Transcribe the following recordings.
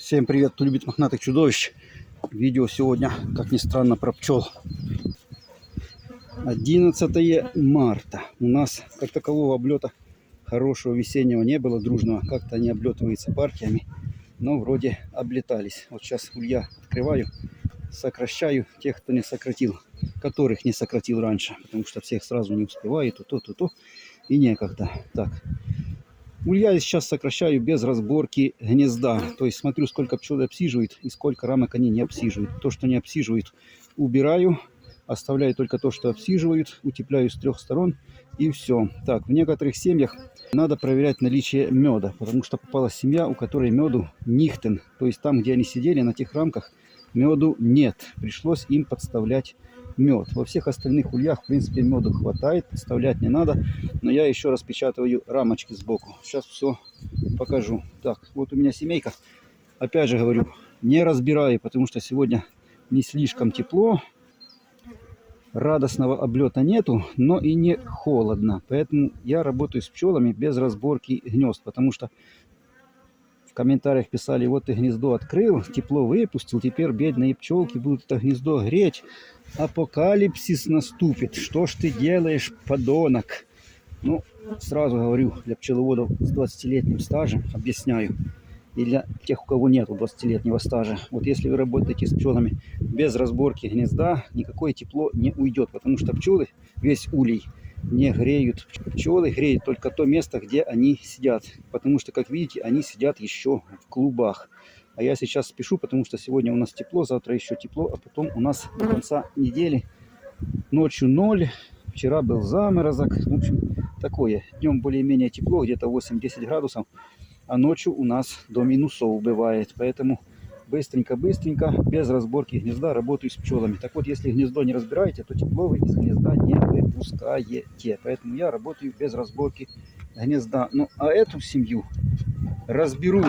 Всем привет, кто любит мохнатых чудовищ. Видео сегодня, как ни странно, про пчел. 11 марта. У нас как такового облета хорошего весеннего не было, дружного. Как-то они облетываются партиями, но вроде облетались. Вот сейчас улья открываю, сокращаю тех, кто не сократил, которых не сократил раньше, потому что всех сразу не успевает, то и некогда. Так. Улья я сейчас сокращаю без разборки гнезда. То есть смотрю, сколько пчелы обсиживают и сколько рамок они не обсиживают. То, что не обсиживают, убираю. Оставляю только то, что обсиживают. Утепляю с 3 сторон и все. Так, в некоторых семьях надо проверять наличие меда. Потому что попалась семья, у которой меду нихтен. То есть там, где они сидели, на тех рамках, меду нет. Пришлось им подставлять мед. Во всех остальных ульях, в принципе, меду хватает, подставлять не надо. Но я еще распечатываю рамочки сбоку. Сейчас все покажу. Так, вот у меня семейка. Опять же говорю, не разбираю, потому что сегодня не слишком тепло. Радостного облета нету, но и не холодно. Поэтому я работаю с пчелами без разборки гнезд. Потому что в комментариях писали, вот ты гнездо открыл, тепло выпустил, теперь бедные пчелки будут это гнездо греть. Апокалипсис наступит. Что ж ты делаешь, подонок? Ну, сразу говорю, для пчеловодов с 20-летним стажем, объясняю. И для тех, у кого нет 20-летнего стажа. Вот если вы работаете с пчелами без разборки гнезда, никакое тепло не уйдет. Потому что пчелы, весь улей, не греют. Пчелы греют только то место, где они сидят. Потому что, как видите, они сидят еще в клубах. А я сейчас спешу, потому что сегодня у нас тепло, завтра еще тепло, а потом у нас до конца недели ночью 0. Вчера был заморозок. В общем, такое. Днем более-менее тепло, где-то 8-10 градусов. А ночью у нас до минусов бывает. Поэтому быстренько, без разборки гнезда работаю с пчелами. Так вот, если гнездо не разбираете, то тепло вы из гнезда не выпускаете. Поэтому я работаю без разборки гнезда. Ну, а эту семью разберу,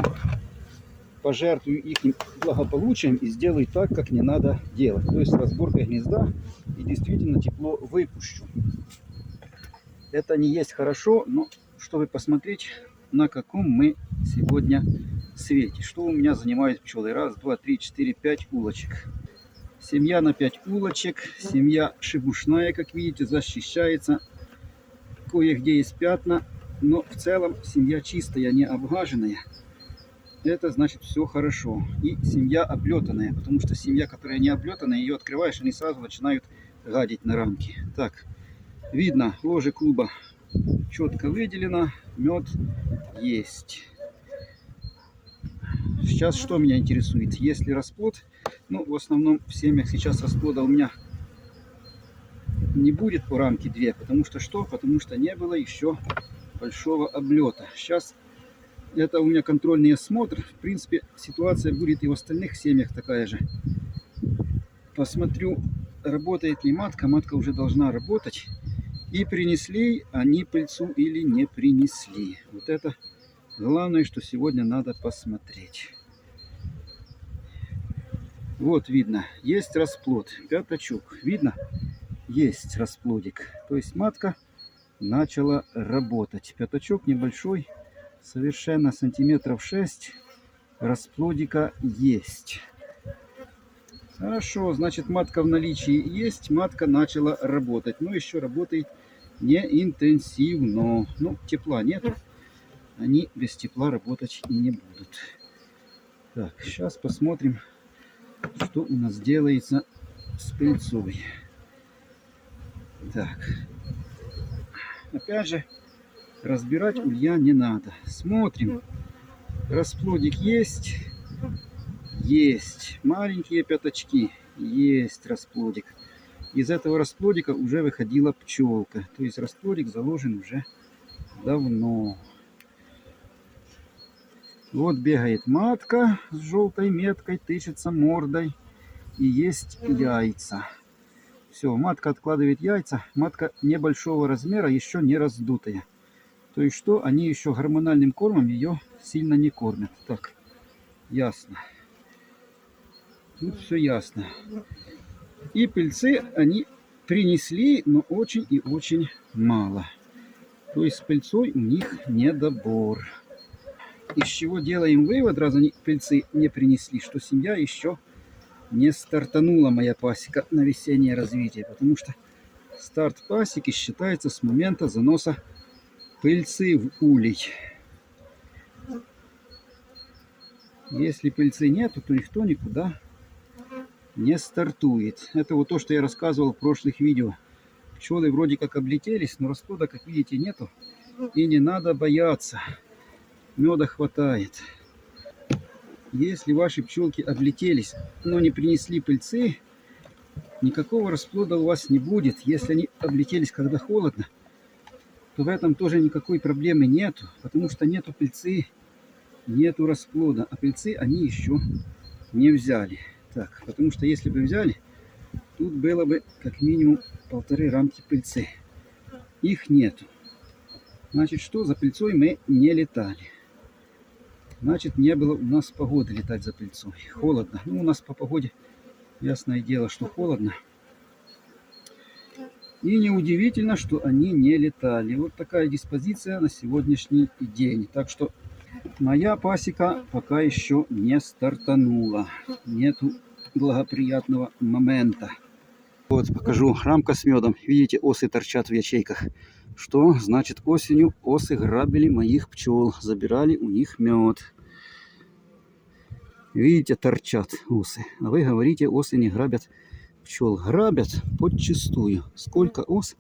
пожертвую их благополучием и сделаю так, как не надо делать. То есть разборка гнезда, и действительно тепло выпущу. Это не есть хорошо, но чтобы посмотреть, на каком мы сегодня свете. Что у меня занимает пчелы? 1, 2, 3, 4, 5 улочек. Семья на 5 улочек. Семья шебушная, как видите, защищается. Кое-где есть пятна, но в целом семья чистая, не обгаженная. Это значит все хорошо. И семья облетанная, потому что семья, которая не облетанная, ее открываешь, они сразу начинают гадить на рамки. Так, видно, ложе клуба четко выделено, мед есть. Сейчас что меня интересует? Есть ли расплод? Ну, в основном в семьях сейчас расплода у меня не будет по рамке 2. Потому что что? Потому что не было еще большого облета. Сейчас это у меня контрольный осмотр. В принципе, ситуация будет и в остальных семьях такая же. Посмотрю, работает ли матка. Матка уже должна работать. И принесли они пыльцу или не принесли. Вот это главное, что сегодня надо посмотреть. Вот видно, есть расплод, пятачок. Видно, есть расплодик. То есть матка начала работать. Пятачок небольшой, совершенно сантиметров 6. Расплодика есть. Хорошо, значит матка в наличии есть. Матка начала работать. Но еще работает не интенсивно. Ну, тепла нет. Они без тепла работать и не будут. Так, сейчас посмотрим, что у нас делается с пыльцой. Так. Опять же, разбирать улья не надо. Смотрим. Расплодик есть. Есть. Маленькие пятачки. Есть расплодик. Из этого расплодика уже выходила пчелка. То есть расплодик заложен уже давно. Вот бегает матка с желтой меткой, тычется мордой. И есть яйца. Все, матка откладывает яйца. Матка небольшого размера, еще не раздутая. То есть что, они еще гормональным кормом ее сильно не кормят. Так, ясно. Тут все ясно. И пыльцы они принесли, но очень и очень мало. То есть с пыльцой у них недобор. из чего делаем вывод, раз они пыльцы не принесли, что семья еще не стартанула, моя пасека, на весеннее развитие. Потому что старт пасеки считается с момента заноса пыльцы в улей. Если пыльцы нету, то никто никуда не стартует. Это вот то, что я рассказывал в прошлых видео. Пчелы вроде как облетелись, но расплода, как видите, нету. И не надо бояться. Меда хватает. Если ваши пчелки облетелись, но не принесли пыльцы, никакого расплода у вас не будет. Если они облетелись, когда холодно, то в этом тоже никакой проблемы нету, потому что нету пыльцы, нету расплода, а пыльцы они еще не взяли. Так, потому что если бы взяли, тут было бы как минимум 1,5 рамки пыльцы. Их нету. Значит, что за пыльцой мы не летали. Значит, не было у нас погоды летать за пыльцой. Холодно. Ну, у нас по погоде, ясное дело, что холодно. И неудивительно, что они не летали. Вот такая диспозиция на сегодняшний день. Так что моя пасека пока еще не стартанула. Нету благоприятного момента. Вот покажу, рамка с медом. Видите, осы торчат в ячейках. Что значит осенью осы грабили моих пчел. Забирали у них мед. Видите, торчат осы. А вы говорите, осы не грабят пчел. Грабят подчистую. Сколько ос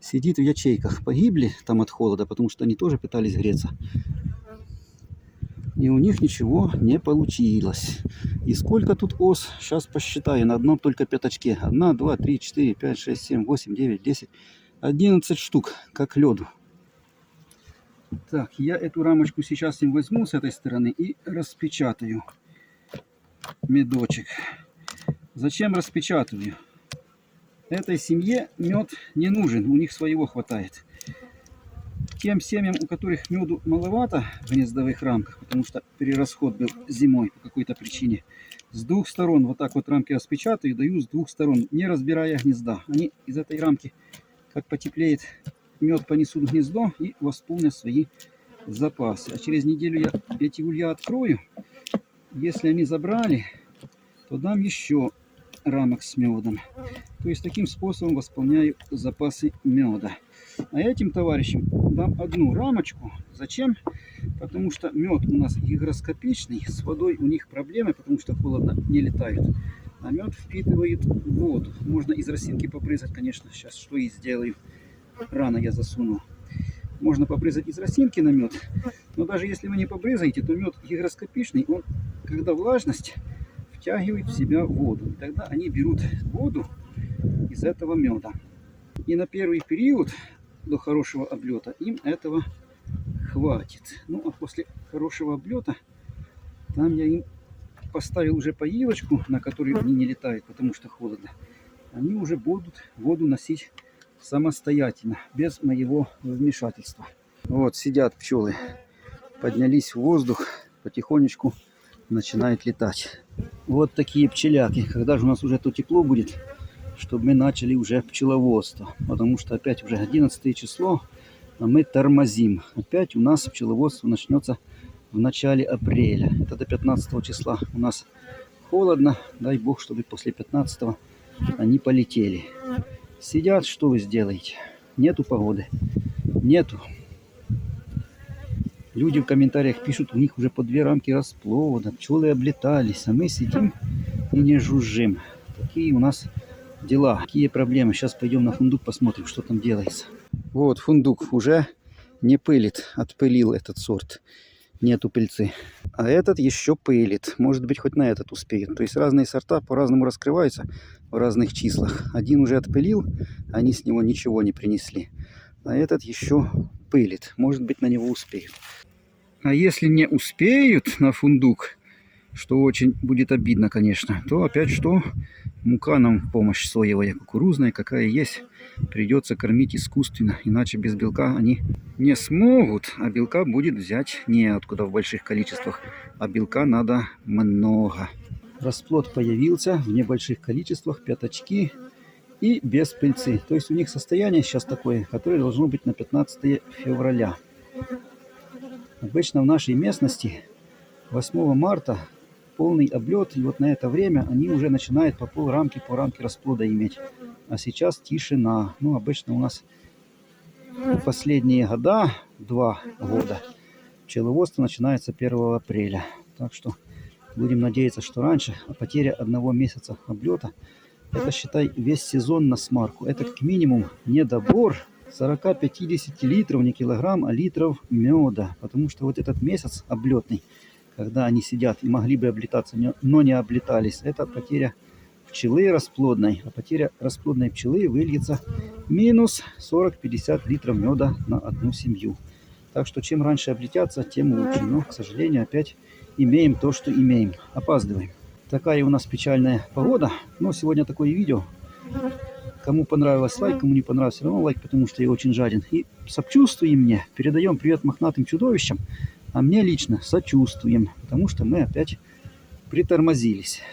сидит в ячейках. Погибли там от холода, потому что они тоже пытались греться. И у них ничего не получилось. И сколько тут ос? Сейчас посчитаю. На одном только пятачке. 1, 2, 3, 4, 5, 6, 7, 8, 9, 10, 11 штук. Как лёду. Так, я эту рамочку сейчас им возьму с этой стороны и распечатаю медочек. Зачем распечатываю? Этой семье мед не нужен. У них своего хватает. Тем семьям, у которых меду маловато в гнездовых рамках, потому что перерасход был зимой по какой-то причине, с двух сторон вот так вот рамки распечатаю и даю с двух сторон, не разбирая гнезда. Они из этой рамки, как потеплеет, мед понесут в гнездо и восполнят свои запасы. А через неделю я эти улья открою. Если они забрали, то дам еще рамок с медом. То есть таким способом восполняю запасы меда. А этим товарищам дам одну рамочку. Зачем? Потому что мед у нас гигроскопичный. С водой у них проблемы, потому что холодно не летают. А мед впитывает воду. Можно из росинки попрыскать, конечно. Сейчас что и сделаю. Рано я засуну. Можно попрыскать из росинки на мед. Но даже если вы не побрызгаете, то мед гигроскопичный. Он, когда влажность, втягивает в себя воду. И тогда они берут воду из этого меда. И на первый период до хорошего облета им этого хватит. Ну а после хорошего облета там я им поставил уже поилочку, на которой они не летают, потому что холодно. Они уже будут воду носить самостоятельно, без моего вмешательства. Вот сидят пчелы, поднялись в воздух, потихонечку начинают летать. Вот такие пчеляки. Когда же у нас уже то тепло будет, чтобы мы начали уже пчеловодство. Потому что опять уже 11 число, а мы тормозим. Опять у нас пчеловодство начнется в начале апреля. Это до 15 числа у нас холодно. Дай бог, чтобы после 15 они полетели. Сидят, что вы сделаете? Нету погоды. Нету. Люди в комментариях пишут, у них уже по 2 рамки расплода. Пчелы облетались, а мы сидим и не жужжим. Такие у нас дела, какие проблемы. Сейчас пойдем на фундук, посмотрим, что там делается. Вот фундук уже не пылит, отпылил этот сорт. Нету пыльцы. А этот еще пылит. Может быть, хоть на этот успеет. То есть разные сорта по-разному раскрываются в разных числах. Один уже отпылил, они с него ничего не принесли. А этот еще пылит. Может быть, на него успеют. А если не успеют на фундук, что очень будет обидно, конечно, то опять что? Мука нам в помощь, соевая, кукурузная, какая есть, придется кормить искусственно, иначе без белка они не смогут, а белка будет взять неоткуда в больших количествах, а белка надо много. Расплод появился в небольших количествах, пятачки и без пыльцы. То есть у них состояние сейчас такое, которое должно быть на 15 февраля. Обычно в нашей местности 8 марта полный облет, и вот на это время они уже начинают по полрамки, по рамке расплода иметь. А сейчас тишина. Ну, обычно у нас последние года, 2 года, пчеловодство начинается 1 апреля. Так что будем надеяться, что раньше. А потеря 1 месяца облета, это, считай, весь сезон на смарку. Это как минимум недобор 40-50 литров, не килограмм, а литров меда. Потому что вот этот месяц облетный, когда они сидят и могли бы облетаться, но не облетались, это потеря пчелы расплодной. А потеря расплодной пчелы выльется минус 40-50 литров меда на одну семью. Так что чем раньше облетятся, тем лучше. Но, к сожалению, опять имеем то, что имеем. Опаздываем. Такая у нас печальная погода. Но сегодня такое видео. Кому понравилось, лайк, кому не понравилось, все равно лайк, потому что я очень жаден. И сочувствуем мне. Передаем привет мохнатым чудовищам. А мне лично сочувствуем, потому что мы опять притормозились.